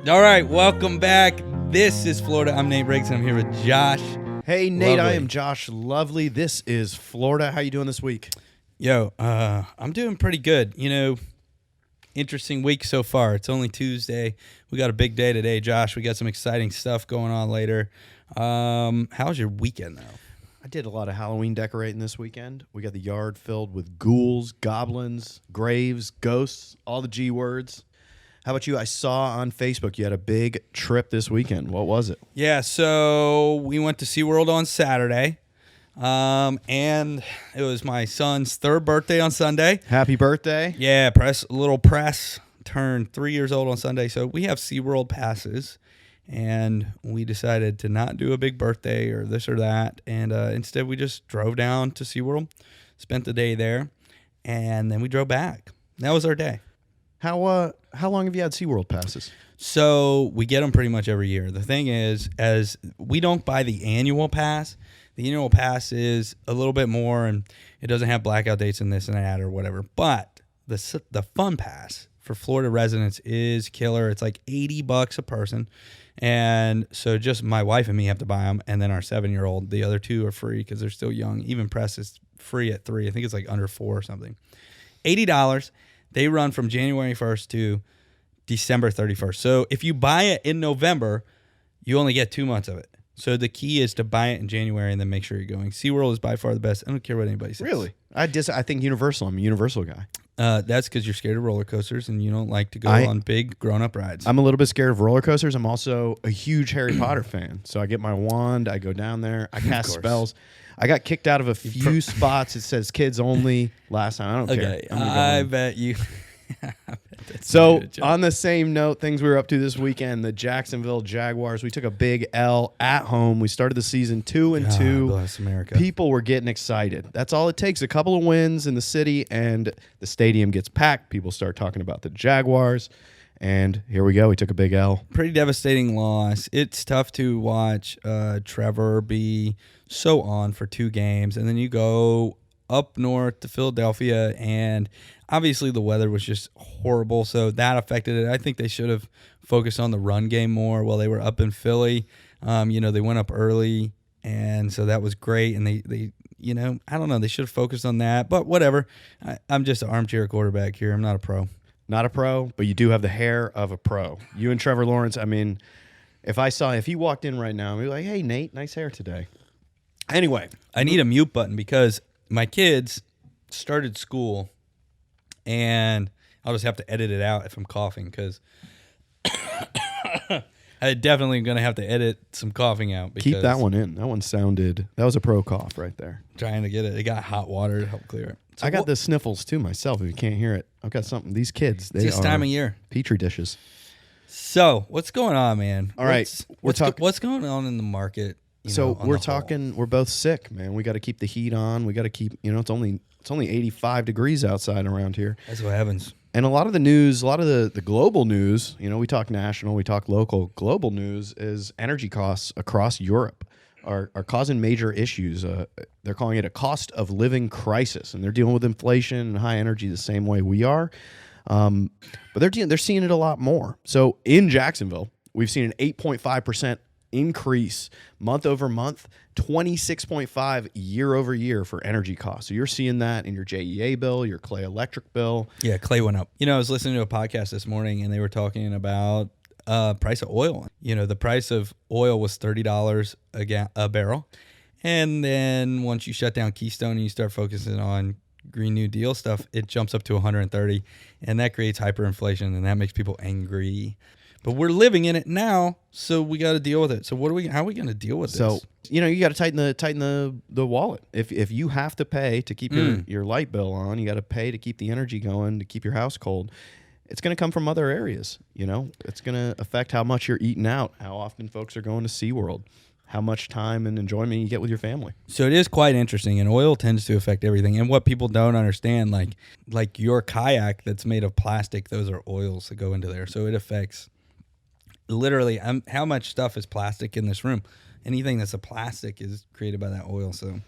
All right, welcome back. This is Florida. I'm Nate Briggs, and I'm here with Josh. Hey, Nate, Lovely. I am Josh Lovely. This is Florida. How you doing this week? Yo, I'm doing pretty good. You know, interesting week so far. It's only Tuesday. We got a big day today, Josh. We got some exciting stuff going on later. How's your weekend, though? I did a lot of Halloween decorating this weekend. We got the yard filled with ghouls, goblins, graves, ghosts, all the G words. How about you? I saw on Facebook you had a big trip this weekend. What was it? Yeah, so we went to SeaWorld on Saturday, and it was my son's third birthday on Sunday. Happy birthday. Yeah, little press turned 3 years old on Sunday, so we have SeaWorld passes, and we decided to not do a big birthday or this or that, and instead we just drove down to SeaWorld, spent the day there, and then we drove back. That was our day. How long have you had SeaWorld passes? So we get them pretty much every year. The thing is, as we don't buy the annual pass is a little bit more, and it doesn't have blackout dates and this and that or whatever. But the fun pass for Florida residents is killer. It's like $80 a person, and so just my wife and me have to buy them, and then our 7-year-old. The other two are free because they're still young. Even Press is free at 3. I think it's like under 4 or something. $80. They run from January 1st to December 31st. So if you buy it in November, you only get 2 months of it. So the key is to buy it in January and then make sure you're going. SeaWorld is by far the best. I don't care what anybody says. Really? I think Universal. I'm a Universal guy. That's because you're scared of roller coasters and you don't like to go on big grown-up rides. I'm a little bit scared of roller coasters. I'm also a huge Harry Potter fan. So I get my wand. I go down there. I cast spells. I got kicked out of a few spots. It says kids only last time. I don't care. I bet you. So on the same note, things we were up to this weekend, the Jacksonville Jaguars, we took a big L at home. We started the season 2-2. Bless America. People were getting excited. That's all it takes. A couple of wins in the city and the stadium gets packed. People start talking about the Jaguars. And here we go. We took a big L. Pretty devastating loss. It's tough to watch Trevor be so on for 2 games. And then you go up north to Philadelphia, and obviously the weather was just horrible, so that affected it. I think they should have focused on the run game more while they were up in Philly. They went up early, and so that was great. And they I don't know, they should have focused on that. But whatever. I'm just an armchair quarterback here. I'm not a pro. Not a pro, but you do have the hair of a pro. You and Trevor Lawrence, I mean, if he walked in right now, I'd be like, hey, Nate, nice hair today. Anyway. I need a mute button because my kids started school, and I'll just have to edit it out if I'm coughing because I definitely going to have to edit some coughing out. Keep that one in. That was a pro cough right there. Trying to get it. It got hot water to help clear it. So I got the sniffles too myself. If you can't hear it, I've got something. These kids, they this are time of year. Petri dishes. So what's going on, man? All right, what's going on in the market? We're both sick, man. We got to keep the heat on. We got to keep, it's only 85 degrees outside around here. That's what happens. And a lot of the news, a lot of the global news, we talk national, we talk local. Global news is energy costs across Europe are causing major issues. They're calling it a cost of living crisis, and they're dealing with inflation and high energy the same way we are. But they're seeing it a lot more. So in Jacksonville, we've seen an 8.5% increase month over month, 26.5 year over year for energy costs. So you're seeing that in your JEA bill, your Clay Electric bill. Yeah, Clay went up. I was listening to a podcast this morning, and they were talking about price of oil. The price of oil was $30 a barrel, and then once you shut down Keystone and you start focusing on Green New Deal stuff, it jumps up to 130, and that creates hyperinflation, and that makes people angry. But we're living in it now, so we got to deal with it. So how are we going to deal with this? So, you got to tighten the wallet. If you have to pay to keep your light bill on, you got to pay to keep the energy going, to keep your house cold. It's going to come from other areas, It's going to affect how much you're eating out, how often folks are going to SeaWorld, how much time and enjoyment you get with your family. So it is quite interesting, and oil tends to affect everything. And what people don't understand, like your kayak that's made of plastic, those are oils that go into there. So it affects literally how much stuff is plastic in this room. Anything that's a plastic is created by that oil. So,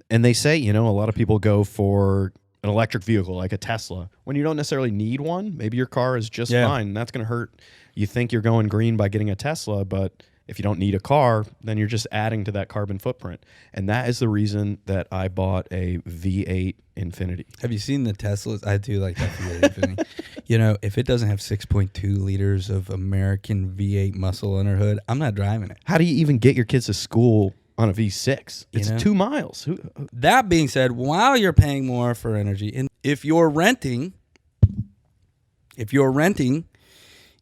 and they say, a lot of people go for an electric vehicle like a Tesla when you don't necessarily need one. Maybe your car is just fine, and that's going to hurt You think you're going green by getting a Tesla, but if you don't need a car, then you're just adding to that carbon footprint. And that is the reason that I bought a V8 Infinity. Have you seen the Teslas? I do like that V8 Infinity. You know, if it doesn't have 6.2 liters of American V8 muscle under hood, I'm not driving it. How do you even get your kids to school on a V6? It's 2 miles. That being said, while you're paying more for energy, and if you're renting,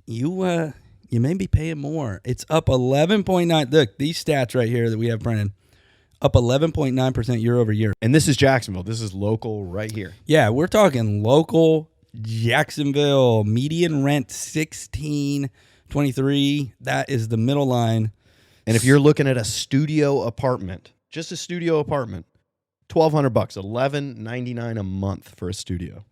you may be paying more. It's up 11.9. Look, these stats right here that we have printed, up 11.9% year over year. And this is Jacksonville. This is local right here. Yeah, we're talking local Jacksonville. Median rent $16.23. That is the middle line. And if you're looking at a studio apartment, just a studio apartment, $1,200, $11.99 a month for a studio.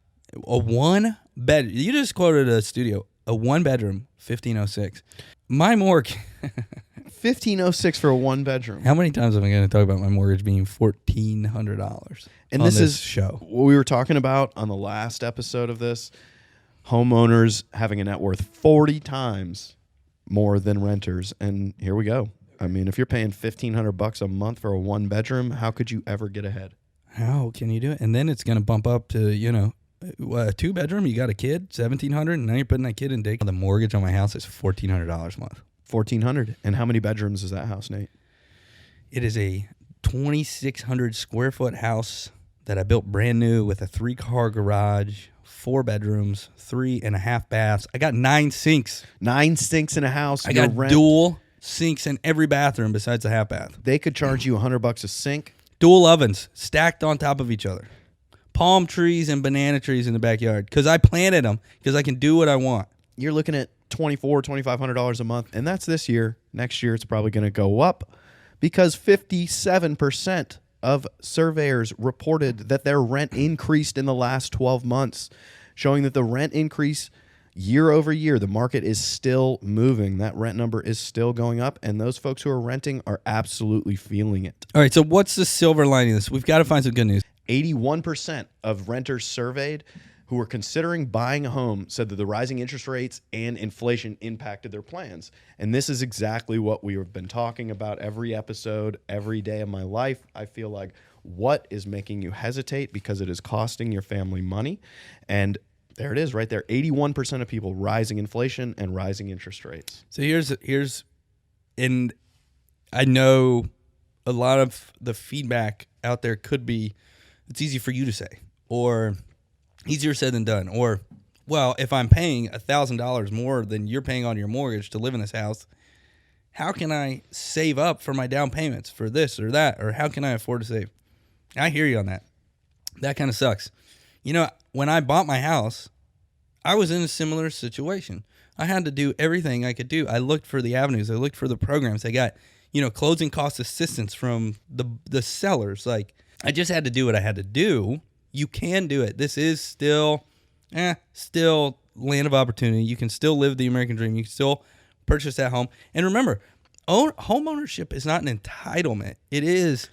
A one bed. You just quoted a studio. A one bedroom, $1,506. My mortgage. $1,506 for a one bedroom. How many times am I going to talk about my mortgage being $1,400? And this is show. What we were talking about on the last episode of this. Homeowners having a net worth 40 times more than renters. And here we go. I mean, if you're paying $1,500 a month for a one bedroom, how could you ever get ahead? How can you do it? And then it's going to bump up to, a 2 bedroom. You got a kid, $1,700, and now you're putting that kid in daycare. The mortgage on my house is $1,400 a month. $1,400. And how many bedrooms is that house, Nate? It is a 2,600 square foot house that I built brand new with a 3-car garage, 4 bedrooms, 3.5 baths. I got 9 sinks. 9 sinks in a house. I got dual sinks in every bathroom besides the half bath. They could charge you $100 a sink. Dual ovens stacked on top of each other. Palm trees and banana trees in the backyard because I planted them because I can do what I want. You're looking at $2,400-$2,500 a month, and that's this year. Next year, it's probably going to go up because 57% of surveyors reported that their rent increased in the last 12 months, showing that the rent increase year over year, the market is still moving. That rent number is still going up, and those folks who are renting are absolutely feeling it. All right, so what's the silver lining of this? We've got to find some good news. 81% of renters surveyed who were considering buying a home said that the rising interest rates and inflation impacted their plans. And this is exactly what we have been talking about every episode, every day of my life. I feel like what is making you hesitate because it is costing your family money. And there it is right there. 81% of people, rising inflation and rising interest rates. So here's, and I know a lot of the feedback out there could be, it's easy for you to say, or easier said than done, or, well, if I'm paying $1,000 more than you're paying on your mortgage to live in this house, how can I save up for my down payments for this or that, or how can I afford to save? I hear you on that. That kind of sucks. When I bought my house, I was in a similar situation. I had to do everything I could do. I looked for the avenues. I looked for the programs. I got, closing cost assistance from the sellers. Like, I just had to do what I had to do. You can do it. This is still land of opportunity. You can still live the American dream. You can still purchase that home. And remember, home ownership is not an entitlement. It is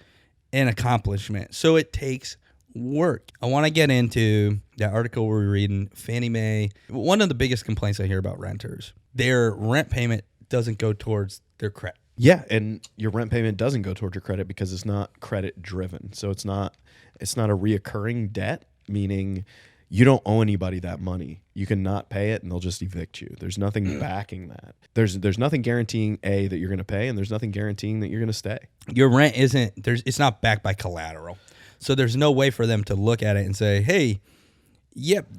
an accomplishment. So it takes work. I want to get into that article we're reading, Fannie Mae. One of the biggest complaints I hear about renters, their rent payment doesn't go towards their credit. Yeah, and your rent payment doesn't go towards your credit because it's not credit driven. So it's not a reoccurring debt, meaning you don't owe anybody that money. You can not pay it and they'll just evict you. There's nothing backing that. There's nothing guaranteeing that you're going to pay, and there's nothing guaranteeing that you're going to stay. Your rent it's not backed by collateral. So there's no way for them to look at it and say, hey,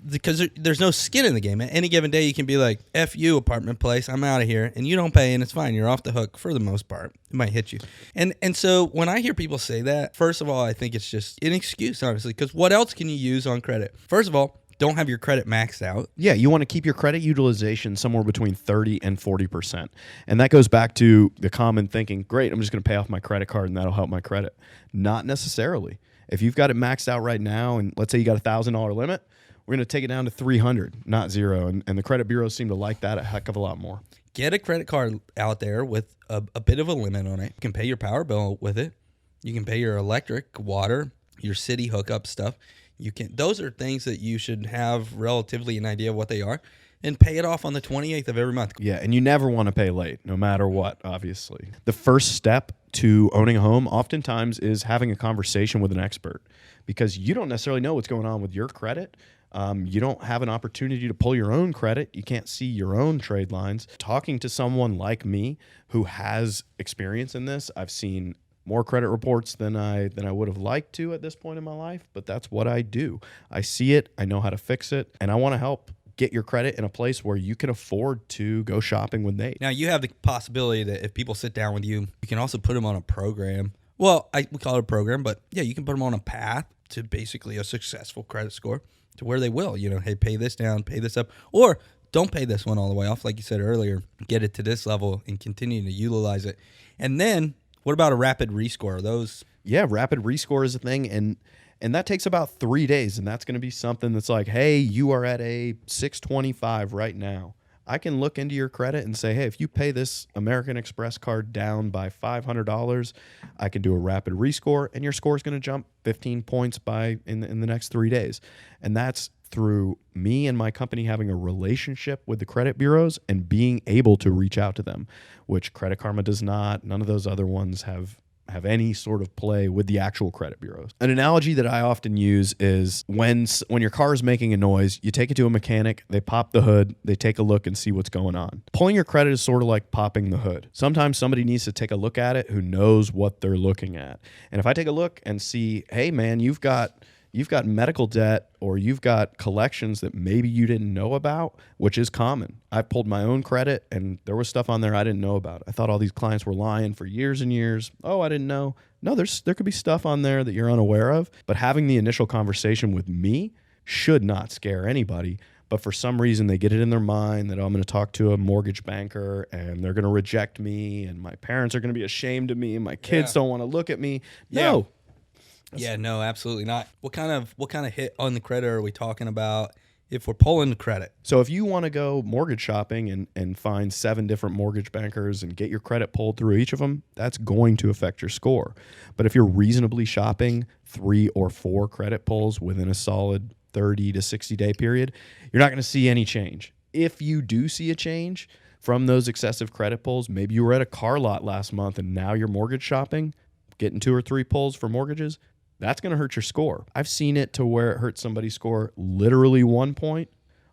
because there's no skin in the game. At any given day, you can be like, F you, apartment place, I'm out of here. And you don't pay, and it's fine. You're off the hook for the most part. It might hit you. And so when I hear people say that, first of all, I think it's just an excuse, honestly, because what else can you use on credit? First of all, don't have your credit maxed out. Yeah, you want to keep your credit utilization somewhere between 30 and 40%. And that goes back to the common thinking, great, I'm just going to pay off my credit card and that'll help my credit. Not necessarily. If you've got it maxed out right now, and let's say you got a $1,000 limit, we're going to take it down to $300, not zero. And the credit bureaus seem to like that a heck of a lot more. Get a credit card out there with a bit of a limit on it. You can pay your power bill with it. You can pay your electric, water, your city hookup stuff. You can. Those are things that you should have relatively an idea of what they are, and pay it off on the 28th of every month. Yeah, and you never want to pay late, no matter what, obviously. The first step to owning a home oftentimes is having a conversation with an expert, because you don't necessarily know what's going on with your credit. You don't have an opportunity to pull your own credit. You can't see your own trade lines. Talking to someone like me who has experience in this, I've seen more credit reports than I would have liked to at this point in my life, but that's what I do. I see it, I know how to fix it, and I want to help get your credit in a place where you can afford to go shopping with Nate. Now, you have the possibility that if people sit down with you, you can also put them on a program. Well, we call it a program, but yeah, you can put them on a path to basically a successful credit score to where they will, hey, pay this down, pay this up, or don't pay this one all the way off. Like you said earlier, get it to this level and continue to utilize it. And then what about a rapid rescore? Those? Yeah, rapid rescore is a thing. And that takes about 3 days. And that's going to be something that's like, hey, you are at a 625 right now. I can look into your credit and say, hey, if you pay this American Express card down by $500, I can do a rapid rescore, and your score is going to jump 15 points in the next 3 days. And that's through me and my company having a relationship with the credit bureaus and being able to reach out to them, which Credit Karma does not. None of those other ones have any sort of play with the actual credit bureaus. An analogy that I often use is when your car is making a noise, you take it to a mechanic, they pop the hood, they take a look and see what's going on. Pulling your credit is sort of like popping the hood. Sometimes somebody needs to take a look at it who knows what they're looking at. And if I take a look and see, hey man, you've got medical debt, or you've got collections that maybe you didn't know about, which is common. I pulled my own credit and there was stuff on there I didn't know about. I thought all these clients were lying for years and years. Oh, I didn't know. No, there could be stuff on there that you're unaware of, but having the initial conversation with me should not scare anybody. But for some reason, they get it in their mind that I'm going to talk to a mortgage banker and they're going to reject me and my parents are going to be ashamed of me and my kids don't want to look at me. No. Yeah, no, absolutely not. What kind of hit on the credit are we talking about if we're pulling the credit? So if you want to go mortgage shopping and find 7 different mortgage bankers and get your credit pulled through each of them, that's going to affect your score. But if you're reasonably shopping 3 or 4 credit pulls within a solid 30 to 60 day period, you're not going to see any change. If you do see a change from those excessive credit pulls, maybe you were at a car lot last month and now you're mortgage shopping, getting 2 or 3 pulls for mortgages, that's going to hurt your score. I've seen it to where it hurts somebody's score literally 1 point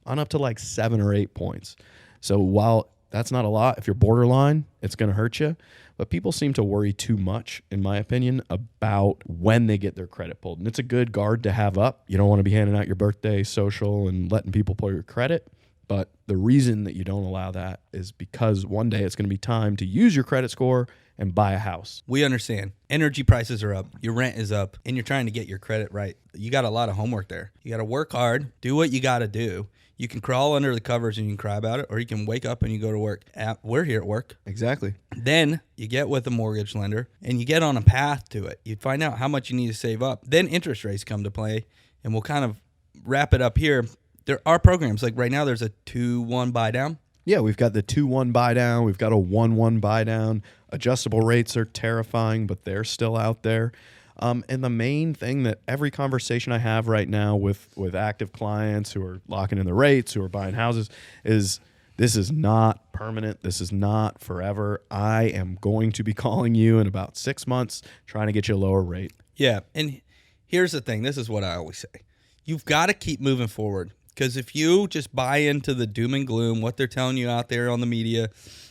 on up to like 7 or 8 points. So while that's not a lot, if you're borderline, it's going to hurt you. But people seem to worry too much, in my opinion, about when they get their credit pulled. And it's a good guard to have up. You don't want to be handing out your birthday social and letting people pull your credit. But the reason that you don't allow that is because one day it's going to be time to use your credit score and buy a house. We understand. Energy prices are up. Your rent is up. And you're trying to get your credit right. You got a lot of homework there. You got to work hard. Do what you got to do. You can crawl under the covers and you can cry about it, or you can wake up and you go to work. We're here at work. Exactly. Then you get with a mortgage lender and you get on a path to it. You find out how much you need to save up. Then interest rates come to play, and we'll kind of wrap it up here. There are programs. Like right now, there's a 2-1 buy down. Yeah, we've got the 2-1 buy down. We've got a 1-1 buy down. Adjustable rates are terrifying, but they're still out there. And the main thing that every conversation I have right now with active clients who are locking in the rates, who are buying houses, is this is not permanent. This is not forever. I am going to be calling you in about 6 months trying to get you a lower rate. Yeah, and here's the thing. This is what I always say. You've got to keep moving forward. Because if you just buy into the doom and gloom, what they're telling you out there on the media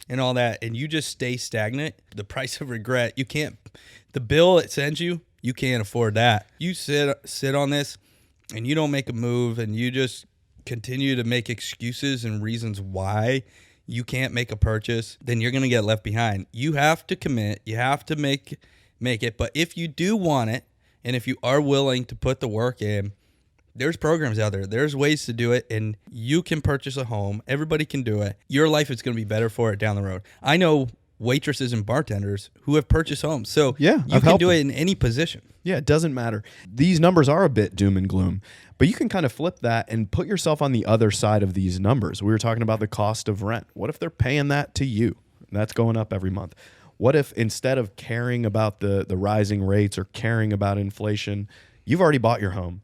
and all that, and you just stay stagnant, the price of regret, the bill it sends you, you can't afford that. You sit on this and you don't make a move and you just continue to make excuses and reasons why you can't make a purchase, then you're going to get left behind. You have to commit. You have to make it. But if you do want it, and if you are willing to put the work in, there's programs out there. There's ways to do it, and you can purchase a home. Everybody can do it. Your life is going to be better for it down the road. I know waitresses and bartenders who have purchased homes. So yeah, you can do it in any position. Yeah, it doesn't matter. These numbers are a bit doom and gloom, but you can kind of flip that and put yourself on the other side of these numbers. We were talking about the cost of rent. What if they're paying that to you? That's going up every month. What if instead of caring about the rising rates or caring about inflation, you've already bought your home?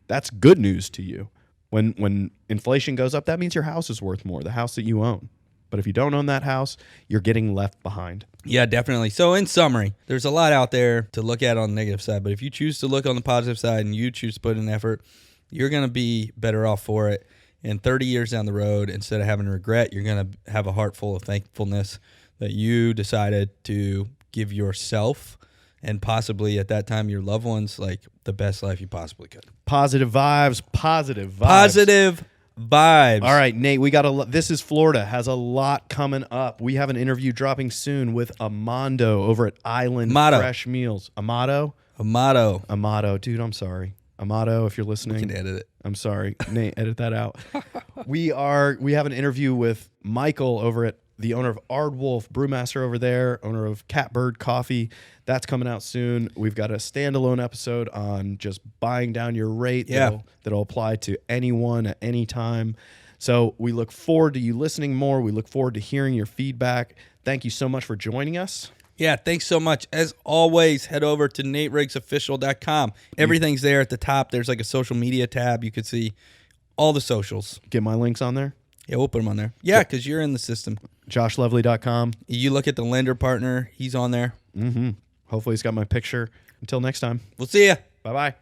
that's good news to you. When inflation goes up, that means your house is worth more, the house that you own. But if you don't own that house, you're getting left behind. Yeah, definitely. So in summary, there's a lot out there to look at on the negative side. But if you choose to look on the positive side and you choose to put in effort, you're going to be better off for it. And 30 years down the road, instead of having regret, you're going to have a heart full of thankfulness that you decided to give yourself and possibly at that time your loved ones like the best life you possibly could. Positive vibes, positive vibes. Positive vibes. All right, Nate, we got This is Florida, has a lot coming up. We have an interview dropping soon with Amando over at Island Fresh Meals. Amato, dude, I'm sorry. Amato, if you're listening. You can edit it. I'm sorry. Nate, edit that out. We have an interview with Michael over at the owner of Ardwolf, brewmaster over there, owner of Catbird Coffee. That's coming out soon. We've got a standalone episode on just buying down your rate that'll apply to anyone at any time. So we look forward to you listening more. We look forward to hearing your feedback. Thank you so much for joining us. Yeah, thanks so much. As always, head over to NateRiggsOfficial.com. Everything's there at the top. There's like a social media tab. You could see all the socials. Get my links on there? Yeah, we'll put them on there. Yeah, because you're in the system. JoshLovely.com. You look at the lender partner. He's on there. Mm-hmm. Hopefully he's got my picture. Until next time. We'll see ya. Bye-bye.